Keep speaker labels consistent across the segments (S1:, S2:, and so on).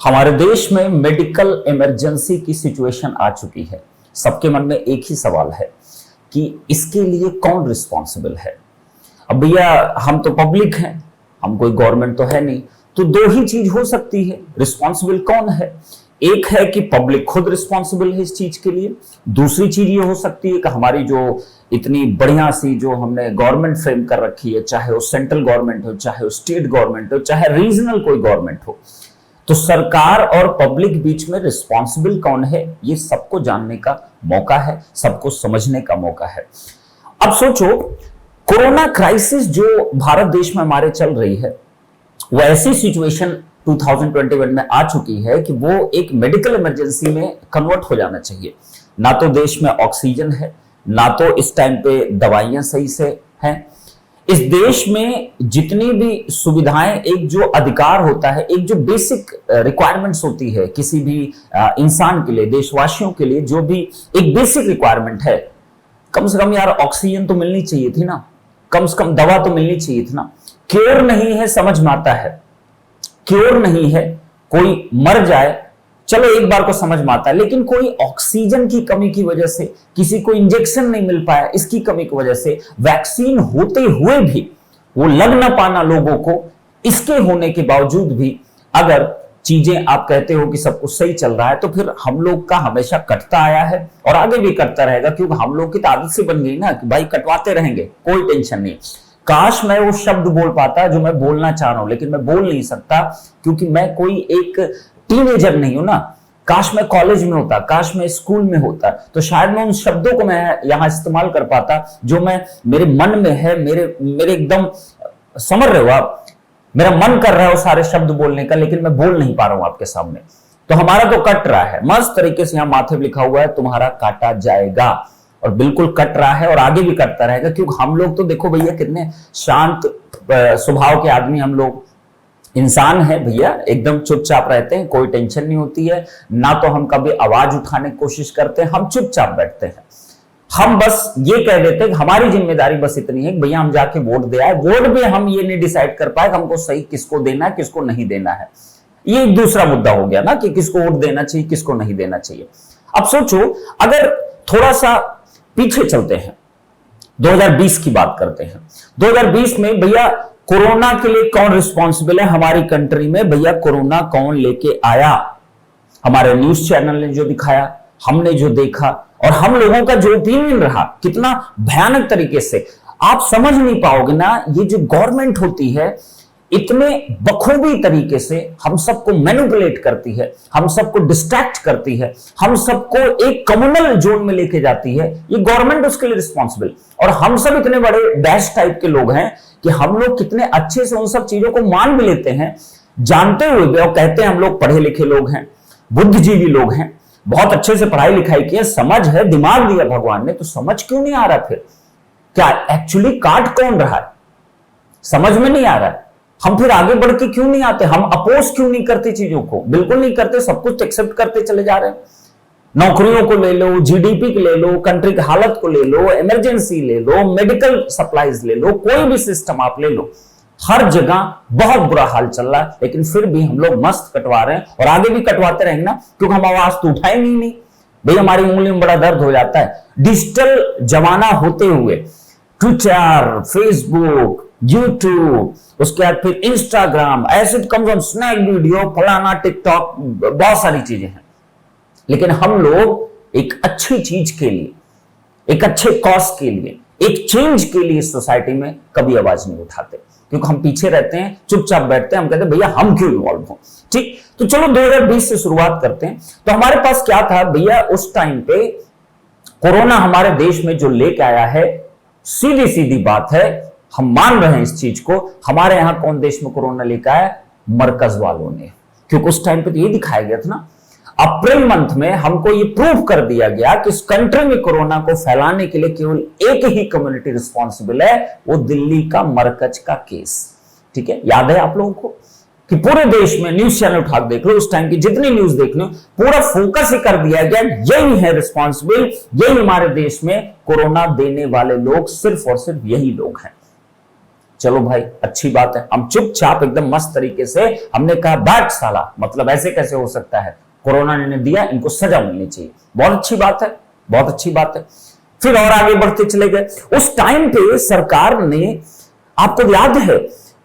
S1: हमारे देश में मेडिकल इमरजेंसी की सिचुएशन आ चुकी है। सबके मन में एक ही सवाल है कि इसके लिए कौन रिस्पॉन्सिबल है। अब भैया हम तो पब्लिक हैं, हम कोई गवर्नमेंट तो है नहीं, तो दो ही चीज हो सकती है। रिस्पॉन्सिबल कौन है? एक है कि पब्लिक खुद रिस्पॉन्सिबल है इस चीज के लिए। दूसरी चीज ये हो सकती है कि हमारी जो इतनी बढ़िया सी जो हमने गवर्नमेंट फ्रेम कर रखी है, चाहे वो सेंट्रल गवर्नमेंट हो, चाहे वो स्टेट गवर्नमेंट हो, चाहे रीजनल कोई गवर्नमेंट हो, तो सरकार और पब्लिक बीच में रिस्पॉन्सिबल कौन है, ये सबको जानने का मौका है, सबको समझने का मौका है। अब सोचो, कोरोना क्राइसिस जो भारत देश में हमारे चल रही है, वो ऐसी सिचुएशन 2021 में आ चुकी है कि वो एक मेडिकल इमरजेंसी में कन्वर्ट हो जाना चाहिए। ना तो देश में ऑक्सीजन है, ना तो इस टाइम पे दवाइयां सही से हैं। इस देश में जितनी भी सुविधाएं, एक जो अधिकार होता है, एक जो बेसिक रिक्वायरमेंट्स होती है किसी भी इंसान के लिए, देशवासियों के लिए जो भी एक बेसिक रिक्वायरमेंट है, कम से कम यार ऑक्सीजन तो मिलनी चाहिए थी ना, कम से कम दवा तो मिलनी चाहिए थी ना। क्योर नहीं है, समझ में आता है, क्योर नहीं है, कोई मर जाए चलो एक बार को समझ में आता है, लेकिन कोई ऑक्सीजन की कमी की वजह से, किसी को इंजेक्शन नहीं मिल पाया इसकी कमी की वजह से, वैक्सीन होते हुए भी वो लग ना पाना लोगों को, इसके होने के बावजूद भी अगर चीजें आप कहते हो कि सब कुछ सही चल रहा है, तो फिर हम लोग का हमेशा कटता आया है और आगे भी कटता रहेगा, क्योंकि हम लोग की तो आदत से बन गई ना कि भाई कटवाते रहेंगे, कोई टेंशन नहीं। काश मैं वो शब्द बोल पाता जो मैं बोलना चाह रहा हूं, लेकिन मैं बोल नहीं सकता क्योंकि मैं कोई एक टीनेजर नहीं हूं ना। काश मैं कॉलेज में होता, काश मैं स्कूल में होता, तो शायद मैं उन शब्दों को मैं यहां इस्तेमाल कर पाता जो मैं मेरे मन में है, मेरे एकदम समझ रहे हो आप, मेरा मन कर रहा है वो सारे शब्द बोलने का, लेकिन मैं बोल नहीं पा रहा हूं आपके सामने। तो हमारा तो कट रहा है मस्त तरीके से, यहां माथे पे लिखा हुआ है तुम्हारा काटा जाएगा, और बिल्कुल कट रहा है और आगे भी कटता रहेगा, क्योंकि हम लोग तो देखो भैया कितने शांत स्वभाव के आदमी हम लोग, इंसान है भैया, एकदम चुपचाप रहते हैं, कोई टेंशन नहीं होती है ना, तो हम कभी आवाज उठाने की कोशिश करते हैं, हम चुपचाप बैठते हैं। हम बस ये कह देते हैं कि हमारी जिम्मेदारी बस इतनी है कि भैया हम जाके वोट दे आए। वोट भी हम ये नहीं डिसाइड कर पाए हमको सही किसको देना है, किसको नहीं देना है। ये एक दूसरा मुद्दा हो गया ना कि किसको वोट देना चाहिए, किसको नहीं देना चाहिए। अब सोचो, अगर थोड़ा सा पीछे चलते हैं, 2020 की बात करते हैं। 2020 में भैया कोरोना के लिए कौन रिस्पॉन्सिबल है हमारी कंट्री में? भैया कोरोना कौन लेके आया? हमारे न्यूज चैनल ने जो दिखाया, हमने जो देखा, और हम लोगों का जो ओपिनियन रहा, कितना भयानक तरीके से आप समझ नहीं पाओगे ना। ये जो गवर्नमेंट होती है, इतने बखूबी तरीके से हम सबको मैनिपुलेट करती है, हम सबको डिस्ट्रैक्ट करती है, हम सबको एक कम्युनल जोन में लेके जाती है। ये गवर्नमेंट उसके लिए रिस्पॉन्सिबल, और हम सब इतने बड़े डैश टाइप के लोग हैं कि हम लोग कितने अच्छे से उन सब चीजों को मान भी लेते हैं, जानते हुए भी, और कहते हैं हम लोग पढ़े लिखे लोग हैं, बुद्धिजीवी लोग हैं, बहुत अच्छे से पढ़ाई लिखाई की है, समझ है, दिमाग दिया भगवान ने, तो समझ क्यों नहीं आ रहा? फिर क्या एक्चुअली काट कौन रहा है समझ में नहीं आ रहा है। हम फिर आगे बढ़ के क्यों नहीं आते? हम अपोज क्यों नहीं करते चीजों को? बिल्कुल नहीं करते, सब कुछ एक्सेप्ट करते चले जा रहे हैं। नौकरियों को ले लो, जीडीपी को ले लो, कंट्री की हालत को ले लो, इमरजेंसी ले लो, मेडिकल सप्लाईज ले लो, कोई भी सिस्टम आप ले लो, हर जगह बहुत बुरा हाल चल रहा है, लेकिन फिर भी हम लोग मस्त कटवा रहे हैं और आगे भी कटवाते रहेंगे ना, क्योंकि हम आवाज तो उठाए नहीं भाई, हमारी उंगली में बड़ा दर्द हो जाता है। डिजिटल जमाना होते हुए ट्विटर, फेसबुक, यूट्यूब, उसके बाद फिर इंस्टाग्राम, ऐसे कम से कम स्नैक वीडियो, फलाना, टिकटॉक, बहुत सारी चीजें हैं, लेकिन हम लोग एक अच्छी चीज के लिए, एक अच्छे कॉज के लिए, एक चेंज के लिए इस सोसाइटी में कभी आवाज नहीं उठाते, क्योंकि हम पीछे रहते हैं, चुपचाप बैठते हैं। हम कहते हैं भैया हम क्यों इन्वॉल्व हो। ठीक, तो चलो 2020 से शुरुआत करते हैं। तो हमारे पास क्या था भैया उस टाइम पे? कोरोना हमारे देश में जो लेके आया है, सीधी सीधी बात है, हम मान रहे हैं इस चीज को। हमारे यहां कौन देश में कोरोना लेकर आया? मरकज वालों ने, क्योंकि उस टाइम पे तो ये दिखाया गया था ना, अप्रैल मंथ में हमको ये प्रूव कर दिया गया कि इस कंट्री में कोरोना को फैलाने के लिए केवल एक ही कम्युनिटी रिस्पॉन्सिबल है, वो दिल्ली का मरकज का केस। ठीक है, याद है आप लोगों को कि पूरे देश में न्यूज चैनल उठा देख लो, उस टाइम की जितनी न्यूज देख लो, पूरा फोकस ही कर दिया गया, यही है रिस्पॉन्सिबल, यही हमारे देश में कोरोना देने वाले लोग, सिर्फ और सिर्फ यही लोग हैं। चलो भाई अच्छी बात है, हम चुपचाप एकदम मस्त तरीके से हमने कहा बैठ साला, मतलब ऐसे कैसे हो सकता है, कोरोना ने दिया, इनको सजा मिलनी चाहिए। बहुत अच्छी बात है, बहुत अच्छी बात है। फिर और आगे बढ़ते चले गए। उस टाइम पे सरकार ने, आपको याद है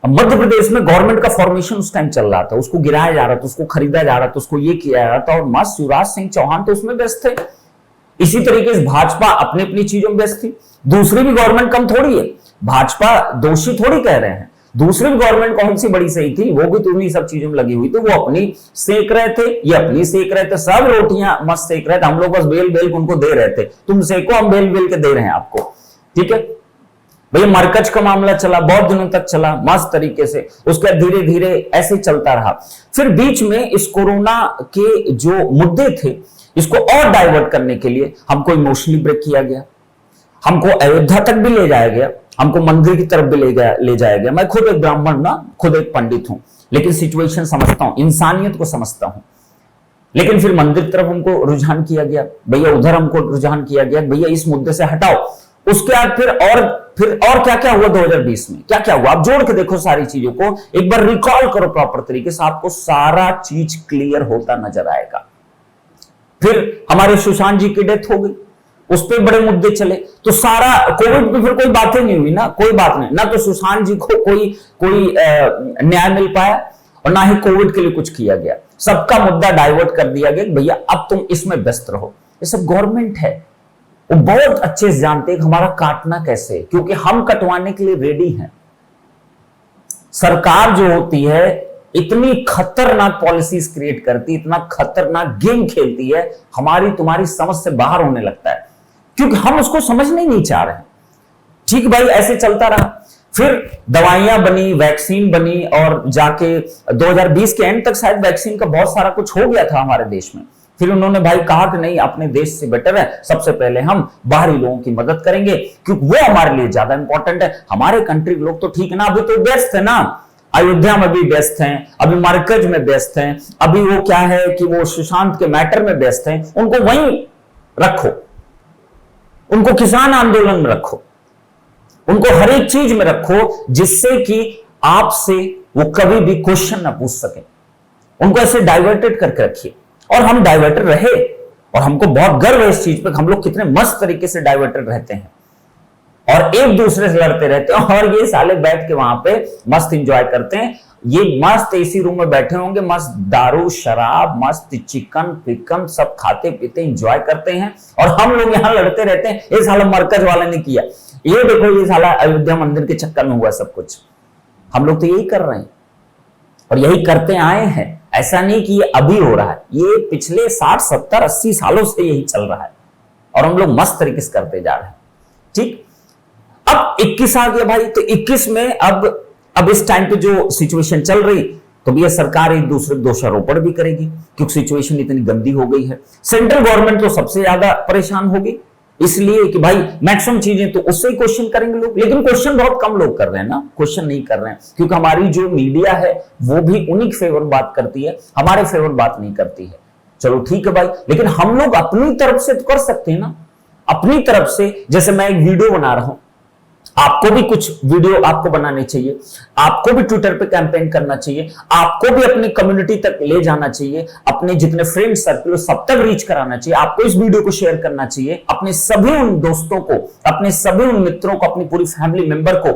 S1: मध्य प्रदेश में गवर्नमेंट का फॉर्मेशन उस टाइम चल रहा था, उसको गिराया जा रहा था, उसको खरीदा जा रहा था, उसको ये किया जा रहा था, और मस्त शिवराज सिंह चौहान तो उसमें व्यस्त थे। इसी तरीके से भाजपा अपनी अपनी चीजों में व्यस्त थी। दूसरी भी गवर्नमेंट कम थोड़ी है, भाजपा दोषी थोड़ी कह रहे हैं, दूसरी भी गवर्नमेंट कौन सी बड़ी सही थी, वो भी तो उन्हीं सब चीजों में लगी हुई थी। वो अपनी सेक रहे थे, ये अपनी सेक रहे थे, सब रोटियां मस्त सेक रहे थे, हम लोग बस बेल बेल उनको दे रहे थे, तुम सेको हम बेल बेल के दे रहे हैं आपको। ठीक है भैया, मरकज का मामला चला, बहुत दिनों तक चला मस्त तरीके से, उसका धीरे धीरे ऐसे चलता रहा। फिर बीच में इस कोरोना के जो मुद्दे थे, इसको और डाइवर्ट करने के लिए हमको इमोशनली ब्रेक किया गया, हमको अयोध्या तक भी ले जाया गया, हमको मंदिर की तरफ भी ले जाया गया। मैं खुद एक ब्राह्मण ना, खुद एक पंडित हूं, लेकिन सिचुएशन समझता हूं, इंसानियत को समझता हूं। लेकिन फिर मंदिर की तरफ हमको रुझान किया गया, भैया उधर हमको रुझान किया गया, भैया इस मुद्दे से हटाओ। उसके बाद फिर और क्या क्या हुआ 2020 में, क्या क्या हुआ, आप जोड़ के देखो सारी चीजों को, एक बार रिकॉल करो प्रॉपर तरीके से, आपको सारा चीज क्लियर होता नजर आएगा। फिर हमारे सुशांत जी की डेथ हो गई, उस पर बड़े मुद्दे चले, तो सारा कोविड पे फिर कोई बातें नहीं हुई ना, कोई बात नहीं ना, तो सुशांत जी को कोई न्याय मिल पाया और ना ही कोविड के लिए कुछ किया गया। सबका मुद्दा डाइवर्ट कर दिया गया, भैया अब तुम इसमें व्यस्त रहो। ये सब गवर्नमेंट है, वो बहुत अच्छे से जानते हैं हमारा काटना कैसे, क्योंकि हम कटवाने के लिए रेडी हैं। सरकार जो होती है इतनी खतरनाक पॉलिसीज क्रिएट करती, इतना खतरनाक गेम खेलती है, हमारी तुम्हारी समझ से बाहर होने लगता है, क्योंकि हम उसको समझने ही नहीं चाह रहे हैं। ठीक भाई, ऐसे चलता रहा। फिर दवाइयां बनी, वैक्सीन बनी, और जाके 2020 के एंड तक शायद वैक्सीन का बहुत सारा कुछ हो गया था हमारे देश में। फिर उन्होंने भाई कहा कि नहीं, अपने देश से बेटर है, सबसे पहले हम बाहरी लोगों की मदद करेंगे, क्योंकि वो हमारे लिए ज्यादा इंपॉर्टेंट है। हमारे कंट्री के लोग तो ठीक है ना, अभी तो व्यस्त है ना, अयोध्या में भी व्यस्त हैं, अभी मरकज में व्यस्त हैं, अभी वो क्या है कि वो सुशांत के मैटर में व्यस्त हैं, उनको वहीं रखो, उनको किसान आंदोलन में रखो, उनको हर एक चीज में रखो, जिससे कि आपसे वो कभी भी क्वेश्चन ना पूछ सके। उनको ऐसे डाइवर्टेड करके रखिए, और हम डाइवर्टेड रहे, और हमको बहुत गर्व है इस चीज पे, हम लोग कितने मस्त तरीके से डाइवर्टेड रहते हैं और एक दूसरे से लड़ते रहते हैं, और ये साले बैठ के वहां पे मस्त एंजॉय करते हैं। ये मस्त एसी रूम में बैठे होंगे, मस्त दारू शराब, मस्त चिकन पिकन सब खाते पीते एंजॉय करते हैं, और हम लोग यहाँ लड़ते रहते हैं, ये साला मरकज वाले ने किया, ये देखो ये साला अयोध्या मंदिर के चक्कर में हुआ सब कुछ। हम लोग तो यही कर रहे हैं और यही करते आए हैं, ऐसा नहीं कि ये अभी हो रहा है, ये पिछले 60 70 80 सालों से यही चल रहा है, और हम लोग मस्त तरीके से करते जा रहे हैं। ठीक, अब 21 आ गया भाई, तो 21 में अब इस टाइम पे जो सिचुएशन चल रही, तो भैया सरकार एक दूसरे को दोषारोपण भी करेगी, क्योंकि सिचुएशन इतनी गंदी हो गई है। सेंट्रल गवर्नमेंट तो सबसे ज्यादा परेशान होगी, इसलिए कि भाई मैक्सिमम चीजें तो उससे ही क्वेश्चन करेंगे लोग, लेकिन क्वेश्चन बहुत कम लोग कर रहे हैं ना, क्वेश्चन नहीं कर रहे हैं, क्योंकि हमारी जो मीडिया है वो भी उन्हीं के फेवर बात करती है, हमारे फेवर बात नहीं करती है। चलो ठीक है भाई, लेकिन हम लोग अपनी तरफ से तो कर सकते हैं ना, अपनी तरफ से। जैसे मैं एक वीडियो बना रहा हूं, आपको भी कुछ वीडियो आपको बनाने चाहिए, आपको भी ट्विटर पे कैंपेन करना चाहिए, आपको भी अपनी कम्युनिटी तक ले जाना चाहिए, अपने जितने फ्रेंड सर्कल सब तक रीच कराना चाहिए, आपको इस वीडियो को शेयर करना चाहिए, अपने सभी उन दोस्तों को, अपने सभी उन मित्रों को, अपनी पूरी फैमिली मेंबर को।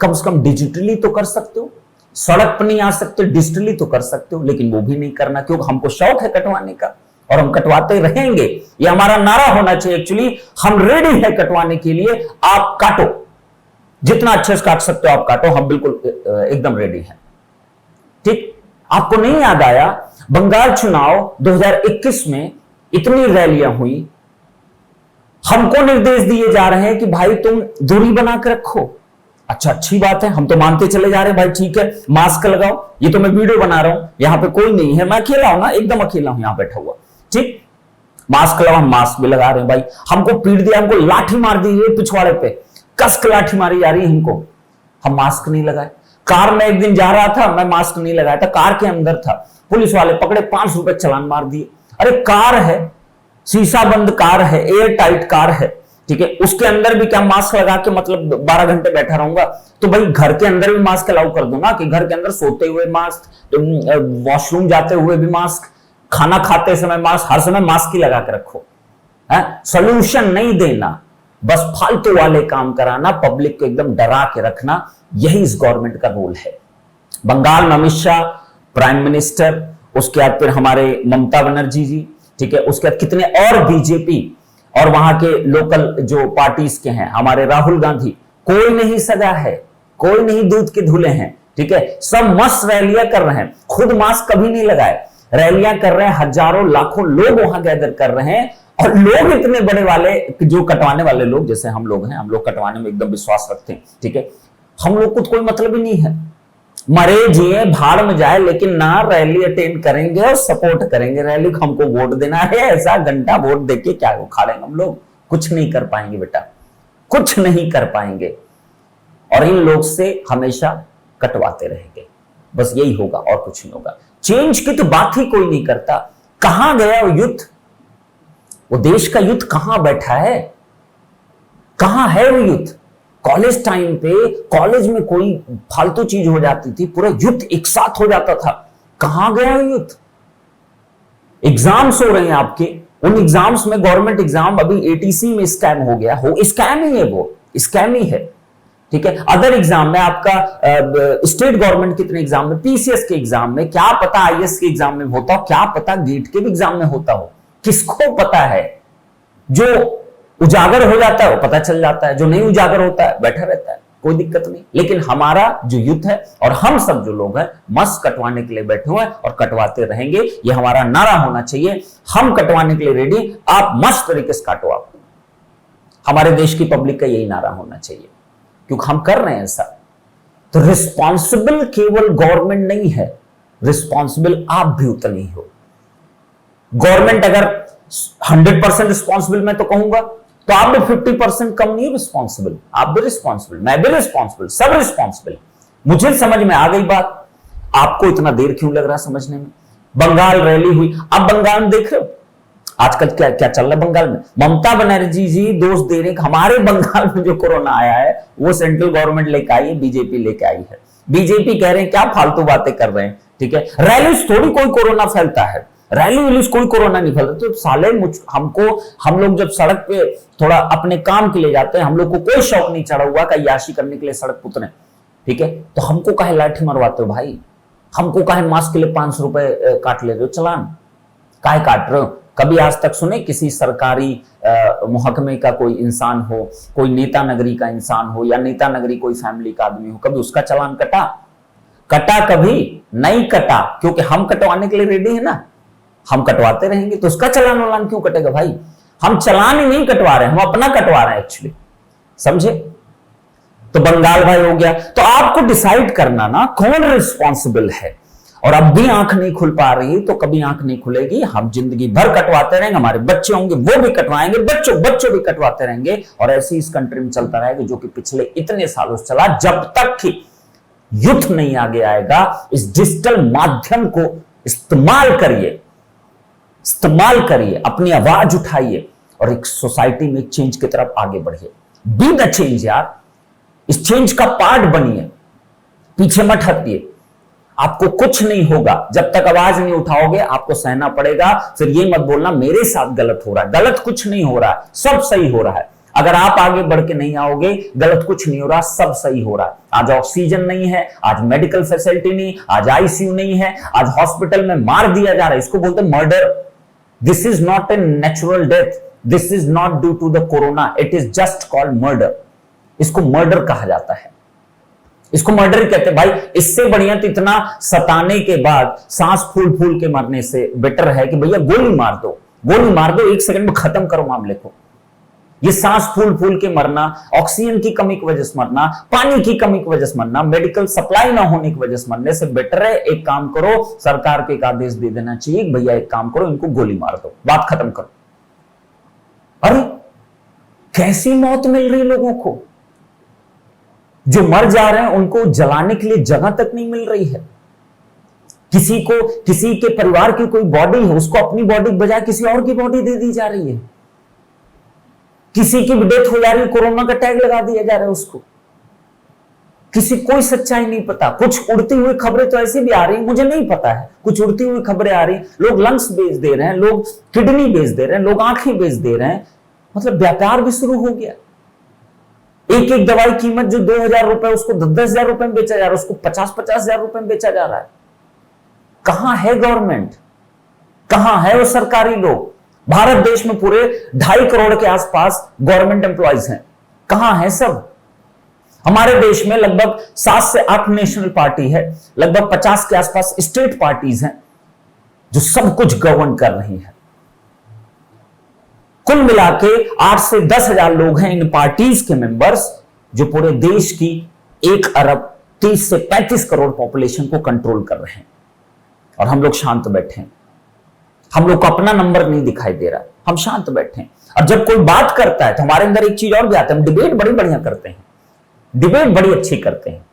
S1: कम से कम डिजिटली तो कर सकते हो, सड़क पर नहीं आ सकते, डिजिटली तो कर सकते हो, लेकिन वो भी नहीं करना, क्योंकि हमको शौक है कटवाने का और हम कटवाते रहेंगे। ये हमारा नारा होना चाहिए एक्चुअली, हम रेडी है कटवाने के लिए, आप काटो, जितना अच्छे से काट सकते हो आप काटो, हम बिल्कुल एकदम रेडी हैं। ठीक, आपको नहीं याद आया बंगाल चुनाव 2021 में इतनी रैलियां हुई, हमको निर्देश दिए जा रहे हैं कि भाई तुम दूरी बना के रखो। अच्छा, अच्छी बात है, हम तो मानते चले जा रहे हैं भाई, ठीक है मास्क लगाओ, ये तो मैं वीडियो बना रहा हूं, यहां पे कोई नहीं है, मैं अकेला हूं ना, एकदम अकेला हूं यहां बैठा हुआ। ठीक, मास्क लगाओ, हम मास्क भी लगा रहे हैं भाई। हमको पीट दिया, हमको लाठी मार दी है पिछवाड़े पे, कस के लाठी मारी जा रही है हमको, हम मास्क नहीं लगाए। कार में एक दिन जा रहा था, मैं मास्क नहीं लगाया था, कार के अंदर था, पुलिस वाले पकड़े, 5 रुपए चलान मार दिए। अरे कार है, शीशा बंद कार है, एयर टाइट कार है, ठीक है, उसके अंदर भी क्या मास्क लगा के मतलब 12 घंटे बैठा रहूंगा? तो भाई घर के अंदर भी मास्क अलाउ कर दो ना, कि घर के अंदर सोते हुए मास्क, वॉशरूम जाते हुए भी मास्क, खाना खाते समय मास्क, हर समय मास्क ही लगा के रखो। सोल्यूशन नहीं देना, बस फालतू वाले काम कराना, पब्लिक को एकदम डरा के रखना, यही इस गवर्नमेंट का रोल है। बंगाल में अमित शाह प्राइम मिनिस्टर, उसके बाद फिर हमारे ममता बनर्जी जी, ठीक है, उसके बाद कितने और बीजेपी और वहां के लोकल जो पार्टीज के हैं, हमारे राहुल गांधी, कोई नहीं सगा है, कोई नहीं दूध के धुले हैं, ठीक है, सब मस्त रैलियां कर रहे हैं, खुद मास्क कभी नहीं लगाए, रैलियां कर रहे हैं, हजारों लाखों लोग वहां गैदर कर रहे हैं, और लोग इतने बड़े वाले, जो कटवाने वाले लोग जैसे हम लोग हैं, हम लोग कटवाने में एकदम विश्वास रखते हैं, ठीक है, हम लोग को कोई मतलब ही नहीं है, मरे जिए भाड़ में जाए, लेकिन ना रैली अटेंड करेंगे और सपोर्ट करेंगे, रैली को हमको वोट देना है, ऐसा घंटा वोट देके क्या उखाड़ेंगे हम लोग? कुछ नहीं कर पाएंगे बेटा, कुछ नहीं कर पाएंगे, और इन लोग से हमेशा कटवाते रहेंगे, बस यही होगा और कुछ नहीं होगा। चेंज की तो बात ही कोई नहीं करता। कहां गया वो युद्ध? वो देश का युद्ध कहां बैठा है? कहां है वो युद्ध? कॉलेज टाइम पे कॉलेज में कोई फालतू चीज हो जाती थी, पूरा युद्ध एक साथ हो जाता था, कहां गया युद्ध? एग्जाम्स हो रहे हैं आपके, उन एग्जाम्स में गवर्नमेंट एग्जाम अभी एटीसी में स्कैम हो गया हो, स्कैम ही है, वो स्कैम ही है, ठीक है। अदर एग्जाम में आपका स्टेट गवर्नमेंट कितने एग्जाम में, पीसीएस के एग्जाम में, क्या पता आईएएस के एग्जाम में होता हो, क्या पता गेट के भी एग्जाम में होता हो, किसको पता है? जो उजागर हो जाता है वो पता चल जाता है, जो नहीं उजागर होता है बैठा रहता है, कोई दिक्कत नहीं। लेकिन हमारा जो युद्ध है, और हम सब जो लोग हैं, मस्त कटवाने के लिए बैठे हुए हैं और कटवाते रहेंगे, ये हमारा नारा होना चाहिए। हम कटवाने के लिए रेडी, आप मस्त तरीके से काटो। आप, हमारे देश की पब्लिक का यही नारा होना चाहिए, क्योंकि हम कर रहे हैं ऐसा। तो रिस्पॉन्सिबल केवल गवर्नमेंट नहीं है, रिस्पॉन्सिबल आप भी उतने ही हो। गवर्नमेंट अगर 100% रिस्पॉन्सिबल मैं तो कहूंगा, तो आप भी 50% कम नहीं रिस्पॉन्सिबल, आप भी रिस्पॉन्सिबल, मैं भी रिस्पॉन्सिबल, सब रिस्पॉन्सिबल। मुझे समझ में आ गई बात, आपको इतना देर क्यों लग रहा समझने में? बंगाल रैली हुई, अब बंगाल में देख रहे हो आजकल क्या क्या चल रहा है बंगाल में? ममता बनर्जी जी दोष दे रहे हैं हमारे बंगाल में जो कोरोना आया है वो सेंट्रल गवर्नमेंट लेके आई है, बीजेपी लेके आई है। बीजेपी कह रहे हैं क्या फालतू बातें कर रहे हैं, ठीक है। रैली थोड़ी कोई कोरोना फैलता है, रैली वैली कोई कोरोना नहीं फैलता। तो साले हमको, हम लोग जब सड़क पे थोड़ा अपने काम के लिए जाते हैं, हम लोग को कोई शौक नहीं चढ़ा हुआ का याशी करने के लिए सड़क पे उतरे, ठीक है। तो हमको काहे लाठी मरवाते हो भाई? हमको काहे मास्क के लिए 500 रुपए काट ले रहे हो चालान? काहे काट रहे हो? कभी आज तक सुने किसी सरकारी महकमे का कोई इंसान हो, कोई नेता नगरी का इंसान हो, या नेता नगरी कोई फैमिली का आदमी हो, कभी उसका चालान कटा? कटा कभी नहीं कटा, क्योंकि हम कटवाने के लिए रेडी है ना, हम कटवाते रहेंगे। तो उसका चालान वालान क्यों कटेगा भाई? हम चालान ही नहीं कटवा रहे हैं, हम अपना कटवा रहे हैं एक्चुअली, समझे? तो बंगाल भाई हो गया। तो आपको डिसाइड करना ना कौन रिस्पॉन्सिबल है। और अब भी आंख नहीं खुल पा रही तो कभी आंख नहीं खुलेगी, हम जिंदगी भर कटवाते रहेंगे, हमारे बच्चे होंगे वो भी कटवाएंगे, बच्चों भी कटवाते रहेंगे, और ऐसे इस कंट्री में चलता रहेगा, जो कि पिछले इतने सालों से चला। जब तक कि युद्ध नहीं आगे आएगा, इस डिजिटल माध्यम को इस्तेमाल करिए, अपनी आवाज उठाइए और एक सोसाइटी में चेंज की तरफ आगे बढ़िए। बी द चेंज यार, इस चेंज का पार्ट बनिए, पीछे मत हटिए। आपको कुछ नहीं होगा जब तक आवाज नहीं उठाओगे, आपको सहना पड़ेगा। फिर ये मत बोलना मेरे साथ गलत हो रहा है, गलत कुछ नहीं हो रहा है, सब सही हो रहा है। अगर आप आगे बढ़ के नहीं आओगे, गलत कुछ नहीं हो रहा, सब सही हो रहा है। आज ऑक्सीजन नहीं है, आज मेडिकल फैसिलिटी नहीं, आज आईसीयू नहीं है, आज हॉस्पिटल में मार दिया जा रहा है, इसको बोलते हैं murder. This is not a natural death, this is not due to the corona, it is just called murder. इसको मर्डर कहा जाता है, इसको मर्डर कहते हैं भाई। इससे बढ़िया तो इतना सताने के बाद सांस फूल फूल के मरने से बेटर है कि भैया गोली मार दो, गोली मार दो, 1 सेकंड में खत्म करो मामले को। ये सांस फूल फूल के मरना, ऑक्सीजन की कमी की वजह से मरना, पानी की कमी की वजह से मरना, मेडिकल सप्लाई ना होने की वजह से मरने से बेटर है एक काम करो, सरकार को एक आदेश दे देना चाहिए, भैया एक काम करो, इनको गोली मार दो, बात खत्म करो। अरे कैसी मौत मिल रही लोगों को, जो मर जा रहे हैं उनको जलाने के लिए जगह तक नहीं मिल रही है। किसी को, किसी के परिवार की कोई बॉडी है, उसको अपनी बॉडी के बजाय किसी और की बॉडी दे दी जा रही है। किसी की भी डेथ हो जा रही है, कोरोना का टैग लगा दिया जा रहा है उसको। किसी कोई सच्चाई नहीं पता। कुछ उड़ती हुई खबरें तो ऐसी भी आ रही, मुझे नहीं पता है, कुछ उड़ती हुई खबरें आ रही, लोग लंग्स बेच दे रहे हैं, लोग किडनी बेच दे रहे हैं, लोग आंखें बेच दे रहे हैं। मतलब व्यापार भी शुरू हो गया। एक एक दवाई कीमत जो 2,000 रुपए, उसको 10,000 रुपए में बेचा जा रहा है, उसको 50,000 रुपए में बेचा जा रहा है। कहां है गवर्नमेंट? कहां है वो सरकारी लोग? भारत देश में पूरे 2.5 करोड़ के आसपास गवर्नमेंट एम्प्लॉयज हैं, कहां है सब? हमारे देश में लगभग 7 से 8 नेशनल पार्टी है, लगभग 50 के आसपास स्टेट पार्टीज हैं जो सब कुछ गवर्न कर रही है। कुल मिला के 8 से 10,000 लोग हैं इन पार्टीज के मेंबर्स, जो पूरे देश की 1 अरब 30 से 35 करोड़ पॉपुलेशन को कंट्रोल कर रहे हैं। और हम लोग शांत बैठे हैं, हम लोग को अपना नंबर नहीं दिखाई दे रहा, हम शांत बैठे हैं। और जब कोई बात करता है तो हमारे अंदर एक चीज और भी आता है, हम डिबेट बड़ी बढ़िया करते हैं, डिबेट बड़ी अच्छी करते हैं।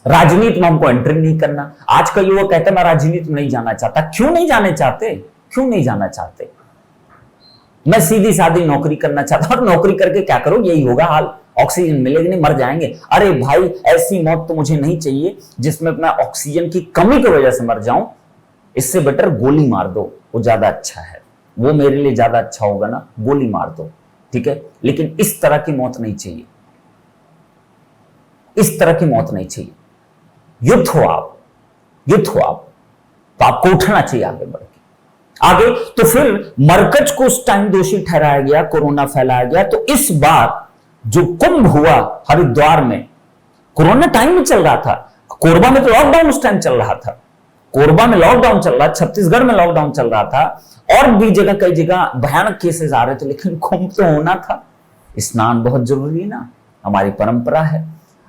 S1: राजनीति में हमको एंट्री नहीं करना। आज का युवा कहता है मैं राजनीति में नहीं जाना चाहता। क्यों नहीं जाने चाहते? क्यों नहीं जाना चाहते? मैं सीधी सादी नौकरी करना चाहता हूं। और नौकरी करके क्या करो, यही होगा हाल, ऑक्सीजन मिलेगी नहीं, मर जाएंगे। अरे भाई, ऐसी मौत तो मुझे नहीं चाहिए जिसमें मैं ऑक्सीजन की कमी की वजह से मर जाऊं। इससे बेटर गोली मार दो, वो ज्यादा अच्छा है, वो मेरे लिए ज्यादा अच्छा होगा ना, गोली मार दो, ठीक है। लेकिन इस तरह की मौत नहीं चाहिए, इस तरह की मौत नहीं चाहिए। युद्ध हो आप, युद्ध हो आप, तो आपको उठना चाहिए आगे बढ़ के। आगे तो फिर मरकज को उस टाइम दोषी ठहराया गया, कोरोना फैलाया गया। तो इस बार जो कुंभ हुआ हरिद्वार में, कोरोना टाइम में चल रहा था। कोरबा में तो लॉकडाउन उस टाइम चल रहा था, कोरबा में लॉकडाउन चल रहा, छत्तीसगढ़ में लॉकडाउन चल रहा था, और भी जगह कई जगह भयानक केसेस आ रहे थे। लेकिन कुंभ तो होना था। स्नान बहुत जरूरी है ना, हमारी परंपरा है।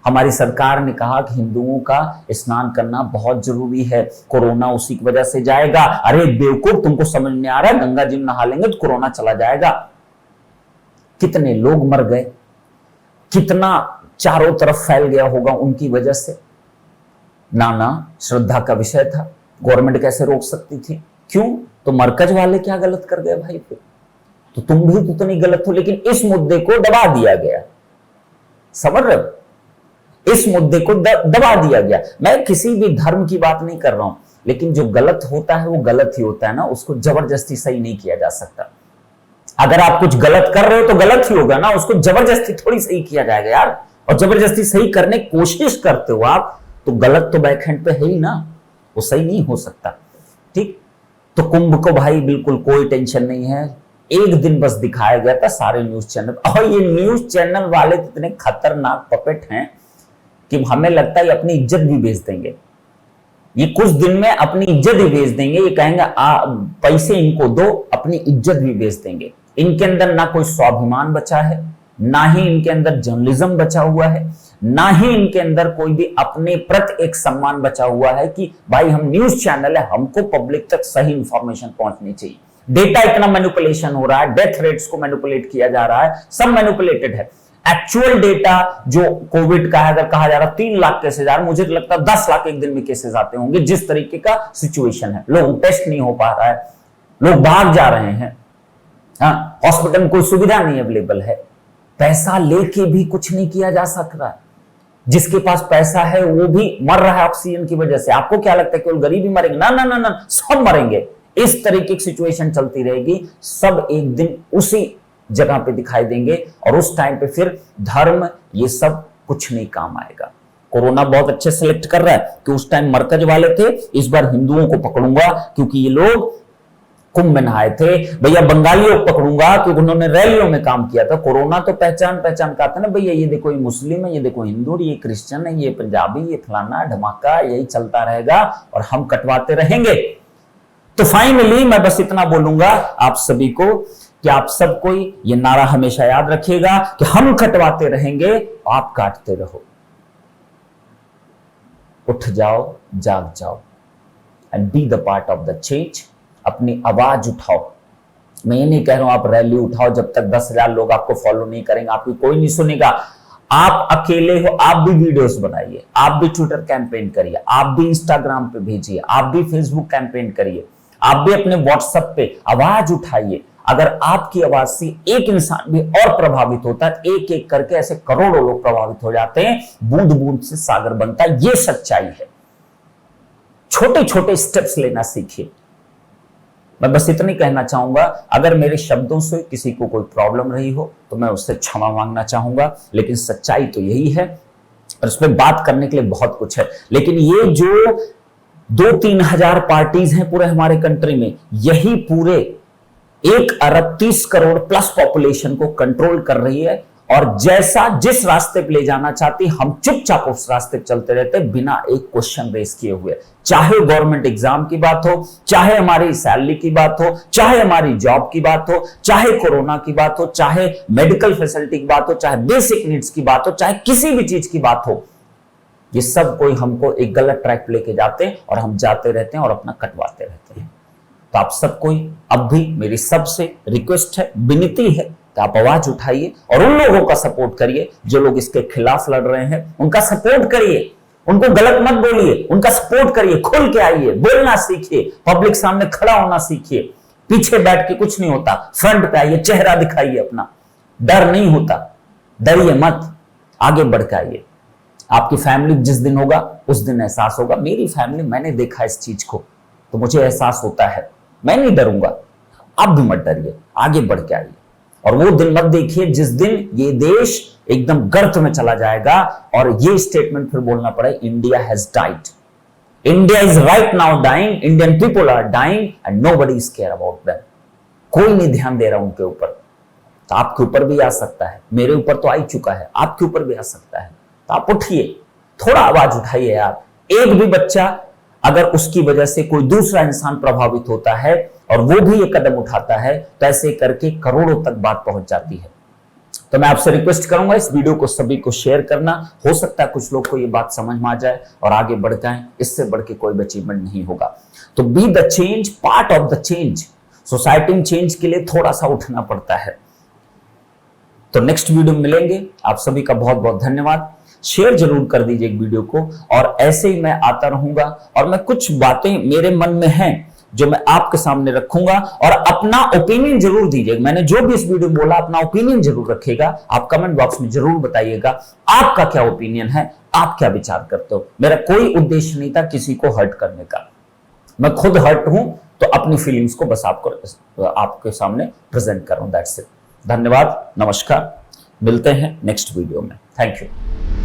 S1: हमारी सरकार ने कहा कि हिंदुओं का स्नान करना बहुत जरूरी है, कोरोना उसी की वजह से जाएगा। अरे बेवकूफ, तुमको समझ नहीं आ रहा है? गंगा जी में नहा लेंगे तो कोरोना चला जाएगा। कितने लोग मर गए, कितना चारों तरफ फैल गया होगा उनकी वजह से। नाना श्रद्धा का विषय था, गवर्नमेंट कैसे रोक सकती थी? क्यों? तो मरकज वाले क्या गलत कर गए भाई? फिर तो तुम भी तो नहीं गलत हो, लेकिन इस मुद्दे को दबा दिया गया। समझ रहे हो? इस मुद्दे को दबा दिया गया। मैं किसी भी धर्म की बात नहीं कर रहा हूं, लेकिन जो गलत होता है वो गलत ही होता है ना, उसको जबरदस्ती सही नहीं किया जा सकता। अगर आप कुछ गलत कर रहे हो तो गलत ही होगा ना, उसको जबरदस्ती थोड़ी सही किया जाएगा यार। और जबरदस्ती सही करने की कोशिश करते हो आप, तो गलत तो बैकहैंड पे है ही ना, वो सही नहीं हो सकता। ठीक, तो कुंभ को भाई बिल्कुल कोई टेंशन नहीं है। एक दिन बस दिखाया गया था सारे न्यूज चैनल, और ये न्यूज चैनल वाले इतने खतरनाक पपेट हैं कि हमें लगता है अपनी इज्जत भी बेच देंगे। ये कुछ दिन में अपनी इज्जत भी बेच देंगे। ये कहेंगे पैसे इनको दो, अपनी इज्जत भी बेच देंगे। इनके अंदर ना कोई स्वाभिमान बचा है, ना ही इनके अंदर जर्नलिज्म बचा हुआ है, ना ही इनके अंदर कोई भी अपने प्रति एक सम्मान बचा हुआ है कि भाई हम न्यूज चैनल है, हमको पब्लिक तक सही इंफॉर्मेशन पहुंचनी चाहिए। डेटा इतना मैनिपुलेशन हो रहा है, डेथ रेट्स को मैनिपुलेट किया जा रहा है, सब मैनिपुलेटेड है। एक्चुअल डेटा जो कोविड का है, अगर कहा जा रहा 3 लाख केसेस आ रहे, मुझे लगता है 10 लाख एक दिन में केसेस आते होंगे। जिस तरीके का सिचुएशन है, लोग टेस्ट नहीं हो पा रहा है, लोग भाग जा रहे हैं, हाँ, हॉस्पिटल में कोई सुविधा नहीं अवेलेबल है, पैसा लेके भी कुछ नहीं किया जा सक रहा है। जिसके पास पैसा है वो भी मर रहा है ऑक्सीजन की वजह से। आपको क्या लगता है केवल गरीब ही मरेंगे? ना ना ना ना, सब मरेंगे। इस तरीके की सिचुएशन चलती रहेगी, सब एक दिन उसी जगह पे दिखाई देंगे, और उस टाइम पे फिर धर्म ये सब कुछ नहीं काम आएगा। कोरोना बहुत अच्छे सेलेक्ट कर रहा है कि उस टाइम मरकज वाले थे, इस बार हिंदुओं को पकड़ूंगा क्योंकि ये लोग कुंभ में नहाए थे। भैया बंगालियों को पकड़ूंगा क्योंकि उन्होंने रैलियों में काम किया था। कोरोना तो पहचान का था ना भैया, ये देखो ये मुस्लिम है, ये देखो हिंदू, ये क्रिश्चियन है, ये पंजाबी, ये फलाना धमाका, यही चलता रहेगा और हम कटवाते रहेंगे। तो फाइनली मैं बस इतना बोलूंगा आप सभी को कि आप सब कोई ये नारा हमेशा याद रखिएगा कि हम कटवाते रहेंगे, आप काटते रहो। उठ जाओ, जाग जाओ, and be the part of the change. अपनी आवाज उठाओ। मैं ये नहीं कह रहा हूं आप रैली उठाओ, जब तक 10,000 लोग आपको फॉलो नहीं करेंगे, आपकी कोई नहीं सुनेगा। आप अकेले हो, आप भी वीडियोस बनाइए, आप भी ट्विटर कैंपेन करिए, आप भी इंस्टाग्राम पे भेजिए, आप भी फेसबुक कैंपेन करिए, आप भी अपने व्हाट्सएप पे आवाज उठाइए। अगर आपकी आवाज से एक इंसान भी और प्रभावित होता है, एक एक करके ऐसे करोड़ों लोग प्रभावित हो जाते हैं, बूंद बूंद से सागर बनता है। यह सच्चाई है। छोटे छोटे स्टेप्स लेना सीखिए। मैं बस इतना कहना चाहूंगा, अगर मेरे शब्दों से किसी को कोई प्रॉब्लम रही हो तो मैं उससे क्षमा मांगना चाहूंगा, लेकिन सच्चाई तो यही है और उसमें बात करने के लिए बहुत कुछ है। लेकिन ये जो 2-3 हजार पार्टीज हैं पूरे हमारे कंट्री में, यही पूरे 1 अरब 30 करोड़ प्लस पॉपुलेशन को कंट्रोल कर रही है। और जैसा जिस रास्ते पे ले जाना चाहती, हम चुपचाप उस रास्ते पे चलते रहते बिना एक क्वेश्चन रेस किए हुए। चाहे गवर्नमेंट एग्जाम की बात हो, चाहे हमारी सैलरी की बात हो, चाहे हमारी जॉब की बात हो, चाहे कोरोना की बात हो, चाहे मेडिकल फैसिलिटी की बात हो, चाहे बेसिक नीड्स की बात हो, चाहे किसी भी चीज की बात हो, ये सब कोई हमको एक गलत ट्रैक पे लेके जाते हैं और हम जाते रहते हैं और अपना कटवाते रहते हैं। तो आप सब कोई अब भी मेरी सबसे रिक्वेस्ट है, विनती है कि आप आवाज उठाइए और उन लोगों का सपोर्ट करिए जो लोग इसके खिलाफ लड़ रहे हैं। उनका सपोर्ट करिए, उनको गलत मत बोलिए, उनका सपोर्ट करिए। खुल के आइए, बोलना सीखिए, पब्लिक सामने खड़ा होना सीखिए। पीछे बैठ के कुछ नहीं होता, फ्रंट पे आइए, चेहरा दिखाइए अपना। डर नहीं होता, डरिए मत, आगे बढ़ के आइए। आपकी फैमिली जिस दिन होगा उस दिन एहसास होगा। मेरी फैमिली, मैंने देखा इस चीज को तो मुझे एहसास होता है। मैं नहीं डरूंगा, आप भी मत डरिए, आगे बढ़ के आइए। और वो दिन मत देखिए जिस दिन ये देश एकदम गर्त में चला जाएगा और ये स्टेटमेंट फिर बोलना पड़े, India has died, India is right now dying, Indian people are dying and nobody is care about them. कोई नहीं ध्यान दे रहा उनके ऊपर। तो आपके ऊपर भी आ सकता है, मेरे ऊपर तो आ ही चुका है, आपके ऊपर भी आ सकता है। तो आप उठिए, थोड़ा आवाज उठाइए यार। एक भी बच्चा अगर उसकी वजह से कोई दूसरा इंसान प्रभावित होता है और वो भी एक कदम उठाता है तो ऐसे करके करोड़ों तक बात पहुंच जाती है। तो मैं आपसे रिक्वेस्ट करूंगा इस वीडियो को सभी को शेयर करना। हो सकता है कुछ लोग को ये बात समझ में आ जाए और आगे बढ़ जाए। इससे बढ़ के कोई अचीवमेंट नहीं होगा। तो be the change, part of the change. Society में चेंज के लिए थोड़ा सा उठना पड़ता है। तो नेक्स्ट वीडियो में मिलेंगे। आप सभी का बहुत बहुत धन्यवाद। शेयर जरूर कर दीजिए एक वीडियो को और ऐसे ही मैं आता रहूंगा और मैं कुछ बातें मेरे मन में हैं जो मैं आपके सामने रखूंगा और अपना ओपिनियन जरूर दीजिएगा। मैंने जो भी इस वीडियो में बोला अपना ओपिनियन जरूर रखिएगा। आप कमेंट बॉक्स में जरूर बताइएगा आपका क्या ओपिनियन है, आप क्या विचार करते हो। मेरा कोई उद्देश्य नहीं था किसी को हर्ट करने का। मैं खुद हर्ट हूं तो अपनी फीलिंग्स को बस आपके सामने प्रेजेंट कर रहा हूं। That's it. धन्यवाद, नमस्कार, मिलते हैं नेक्स्ट वीडियो में। Thank you.